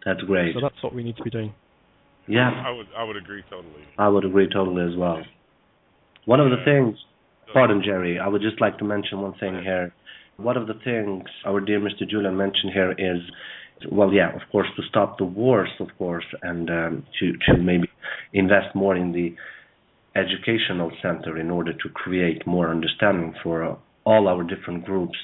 That's great. So that's what we need to be doing. Yeah. I would agree totally. I would agree totally as well. One of the things, pardon Jerry, I would just like to mention one thing here. One of the things our dear Mr. Julian mentioned here is, well, yeah, of course, to stop the wars, of course, and to maybe invest more in the educational center in order to create more understanding for all our different groups.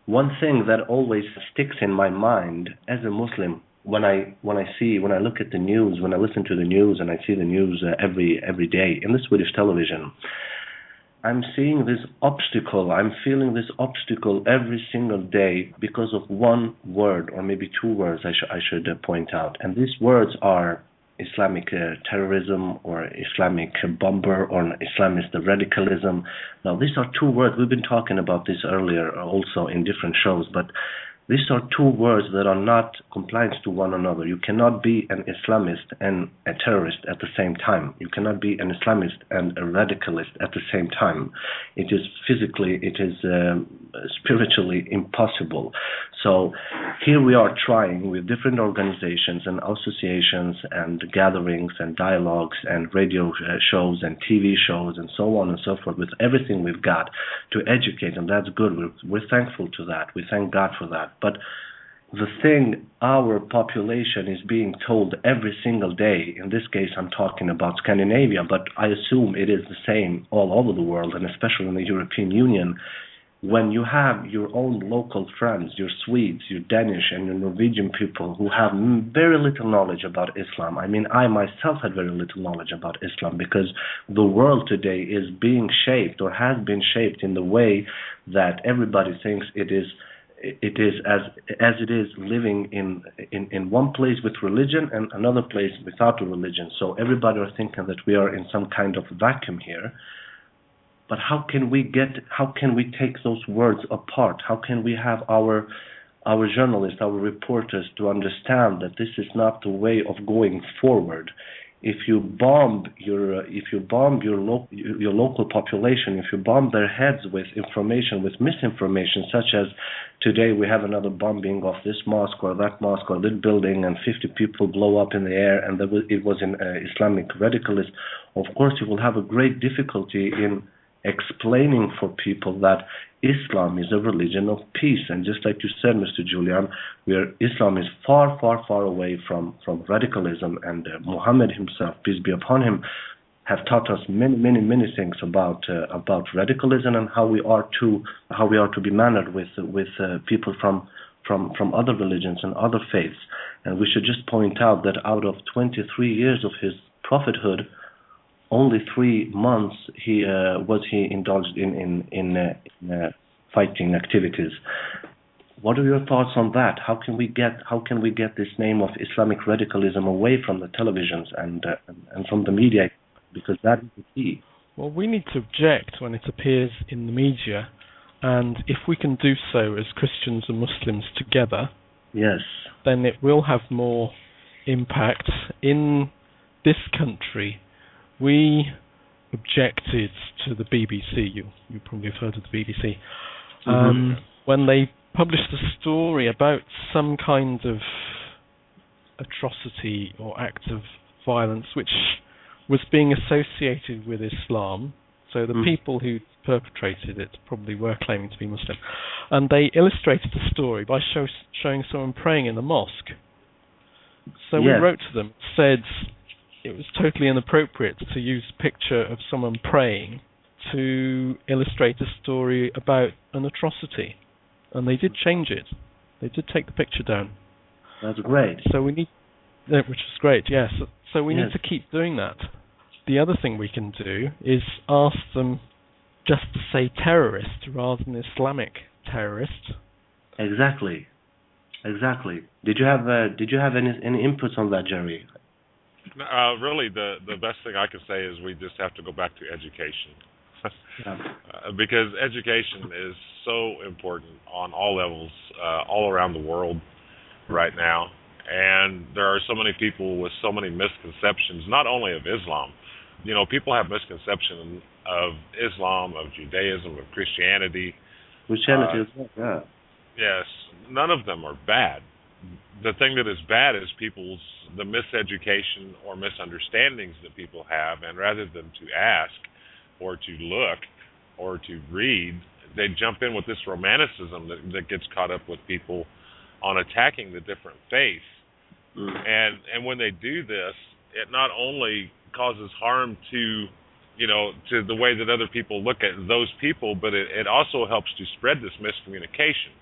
One thing that always sticks in my mind as a Muslim, when I look at the news, when I listen to the news, and I see the news every day in the Swedish television, I'm seeing this obstacle. I'm feeling this obstacle every single day because of one word, or maybe two words. I should point out, and these words are Islamic terrorism, or Islamic bomber, or Islamist radicalism. Now, these are two words. We've been talking about this earlier also in different shows, but these are two words that are not compliant to one another. You cannot be an Islamist and a terrorist at the same time. You cannot be an Islamist and a radicalist at the same time. It is physically, it is spiritually impossible. So here we are trying with different organizations and associations and gatherings and dialogues and radio shows and TV shows and so on and so forth, with everything we've got to educate, and that's good. We're thankful to that. We thank God for that. But the thing our population is being told every single day, in this case I'm talking about Scandinavia, but I assume it is the same all over the world, and especially in the European Union, when you have your own local friends, your Swedes, your Danish and your Norwegian people who have very little knowledge about Islam. I mean, I myself had very little knowledge about Islam, because the world today is being shaped, or has been shaped, in the way that everybody thinks it is as it is, living in one place with religion and another place without a religion. So everybody are thinking that we are in some kind of vacuum here. But how can we take those words apart? How can we have our journalists, our reporters, to understand that this is not the way of going forward? If you bomb your local population, if you bomb their heads with information, with misinformation, such as today we have another bombing of this mosque or that mosque or this building, and 50 people blow up in the air, and it was an Islamic radicalist, of course you will have a great difficulty in explaining for people that Islam is a religion of peace. And just like you said, Mr. Julian, Islam is far, far, far away from radicalism, and Muhammad himself, peace be upon him, have taught us many, many, many things about radicalism, and how we are to be mannered with people from other religions and other faiths. And we should just point out that out of 23 years of his prophethood, only 3 months he indulged in fighting activities. What are your thoughts on that? How can we get this name of Islamic radicalism away from the televisions and from the media? Because that is the key. Well, we need to object when it appears in the media, and if we can do so as Christians and Muslims together, yes, then it will have more impact. In this country, we objected to the BBC. You probably have heard of the BBC. When they published a story about some kind of atrocity or act of violence which was being associated with Islam. So the people who perpetrated it probably were claiming to be Muslim. And they illustrated the story by showing someone praying in the mosque. So we wrote to them, said it was totally inappropriate to use a picture of someone praying to illustrate a story about an atrocity. And they did change it. They did take the picture down. That's great. So we need, which is great, yes. So we need to keep doing that. The other thing we can do is ask them just to say terrorist rather than Islamic terrorist. Exactly. Did you have any inputs on that, Jerry? Really, the best thing I can say is we just have to go back to education. Because education is so important on all levels, all around the world right now. And there are so many people with so many misconceptions, not only of Islam. You know, people have misconceptions of Islam, of Judaism, of Christianity. Christianity as well, yeah. Yes, none of them are bad. the thing that is bad is the miseducation or misunderstandings that people have, and rather than to ask or to look or to read, they jump in with this romanticism that gets caught up with people on attacking the different faiths. And when they do this, it not only causes harm to the way that other people look at those people, but it also helps to spread this miscommunication.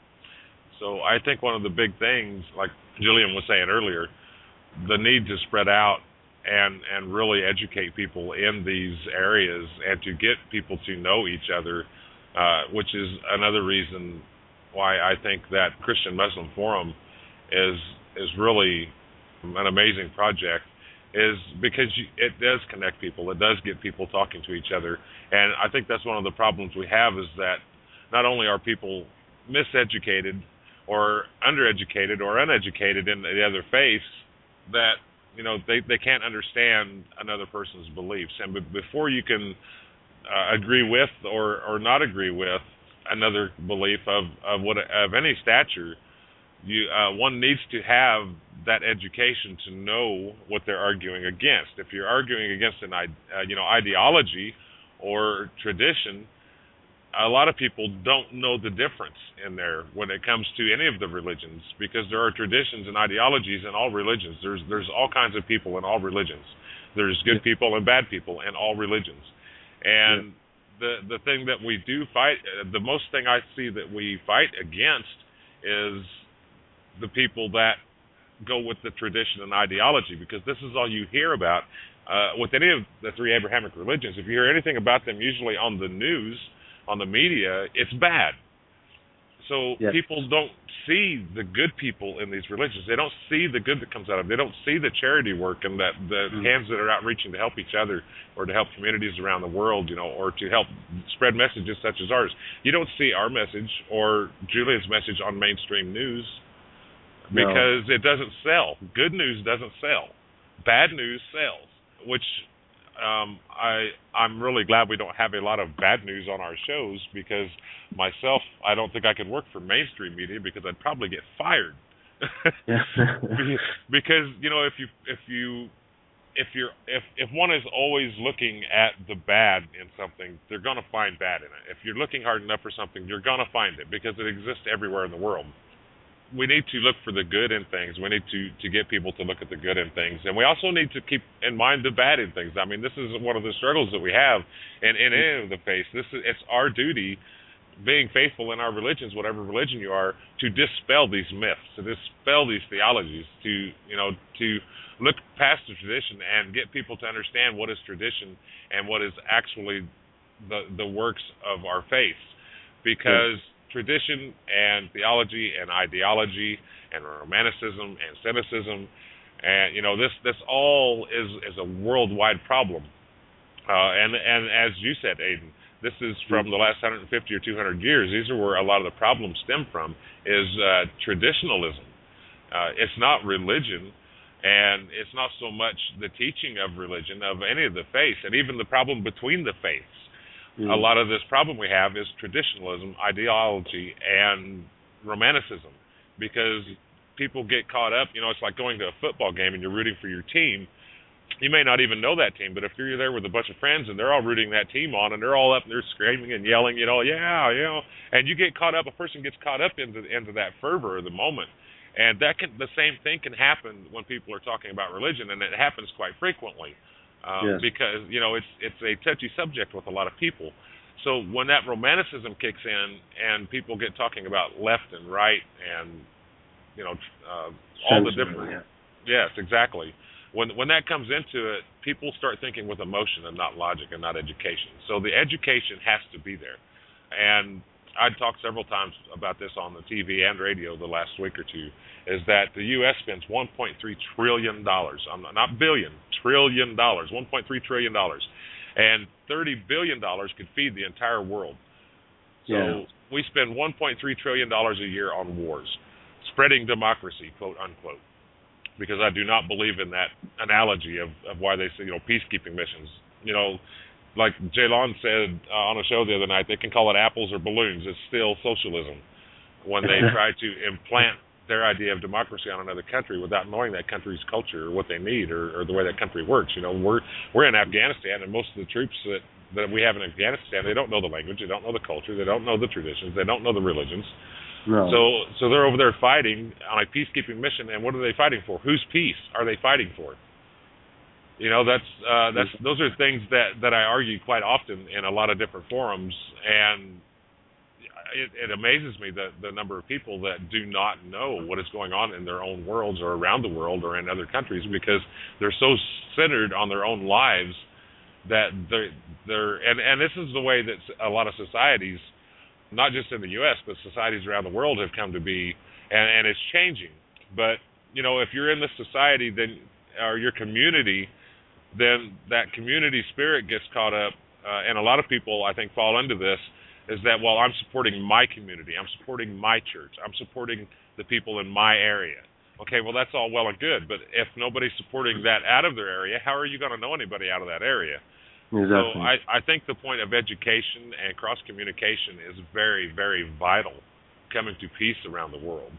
So I think one of the big things, like Julian was saying earlier, the need to spread out and really educate people in these areas and to get people to know each other, which is another reason why I think that Christian Muslim Forum is really an amazing project, is because it does connect people. It does get people talking to each other. And I think that's one of the problems we have, is that not only are people miseducated or undereducated or uneducated in the other faiths, that they can't understand another person's beliefs. And before you can agree with or not agree with another belief of any stature, one needs to have that education to know what they're arguing against. If you're arguing against an ideology or tradition, a lot of people don't know the difference in there when it comes to any of the religions, because there are traditions and ideologies in all religions. There's all kinds of people in all religions. There's good people and bad people in all religions. And the thing that we do fight, the most thing I see that we fight against is the people that go with the tradition and ideology, because this is all you hear about with any of the three Abrahamic religions. If you hear anything about them, usually on the news, on the media, it's bad. So people don't see the good people in these religions. They don't see the good that comes out of them. They don't see the charity work and that the hands that are outreaching to help each other or to help communities around the world, or to help spread messages such as ours. You don't see our message or Julian's message on mainstream news, because it doesn't sell. Good news doesn't sell. Bad news sells, which I'm really glad we don't have a lot of bad news on our shows, because myself, I don't think I could work for mainstream media, because I'd probably get fired. Because if one is always looking at the bad in something, they're going to find bad in it. If you're looking hard enough for something, you're going to find it, because it exists everywhere in the world. We need to look for the good in things. We need to get people to look at the good in things. And we also need to keep in mind the bad in things. I mean, this is one of the struggles that we have in any of the faiths. It's our duty, being faithful in our religions, whatever religion you are, to dispel these myths, to dispel these theologies, to look past the tradition and get people to understand what is tradition and what is actually the works of our faiths. Because tradition and theology and ideology and romanticism and cynicism, and this all is a worldwide problem. And as you said, Aiden, this is from the last 150 or 200 years. These are where a lot of the problems stem from, is traditionalism. It's not religion, and it's not so much the teaching of religion, of any of the faiths, and even the problem between the faiths. A lot of this problem we have is traditionalism, ideology, and romanticism, because people get caught up. It's like going to a football game and you're rooting for your team. You may not even know that team, but if you're there with a bunch of friends and they're all rooting that team on, and they're all up and they're screaming and yelling, and you get caught up, a person gets caught up into that fervor of the moment. And the same thing can happen when people are talking about religion, and it happens quite frequently. Because it's a touchy subject with a lot of people. So when that romanticism kicks in and people get talking about left and right and all the different yes, exactly. When that comes into it, people start thinking with emotion and not logic and not education. So the education has to be there. And I'd talked several times about this on the TV and radio the last week or two, is that the U.S. spends $1.3 trillion, not billion, trillion dollars, $1.3 trillion, and $30 billion could feed the entire world. So we spend $1.3 trillion a year on wars, spreading democracy, quote unquote, because I do not believe in that analogy of why they say, peacekeeping missions. Like Julian said on a show the other night, they can call it apples or balloons. It's still socialism when they try to implant their idea of democracy on another country without knowing that country's culture or what they need or the way that country works. You know, we're in Afghanistan, and most of the troops that we have in Afghanistan, they don't know the language, they don't know the culture, they don't know the traditions, they don't know the religions. No. So they're over there fighting on a peacekeeping mission, and what are they fighting for? Whose peace are they fighting for? You know, those are things that I argue quite often in a lot of different forums, and it amazes me the number of people that do not know what is going on in their own worlds or around the world or in other countries, because they're so centered on their own lives that they're and this is the way that a lot of societies, not just in the U.S., but societies around the world have come to be, and it's changing. But, you know, if you're in this society, then or your community, then that community spirit gets caught up, and a lot of people, I think, fall into this, is that, well, I'm supporting my community, I'm supporting my church, I'm supporting the people in my area. Okay, well, that's all well and good, but if nobody's supporting that out of their area, how are you going to know anybody out of that area? Exactly. So I think the point of education and cross-communication is very, very vital coming to peace around the world.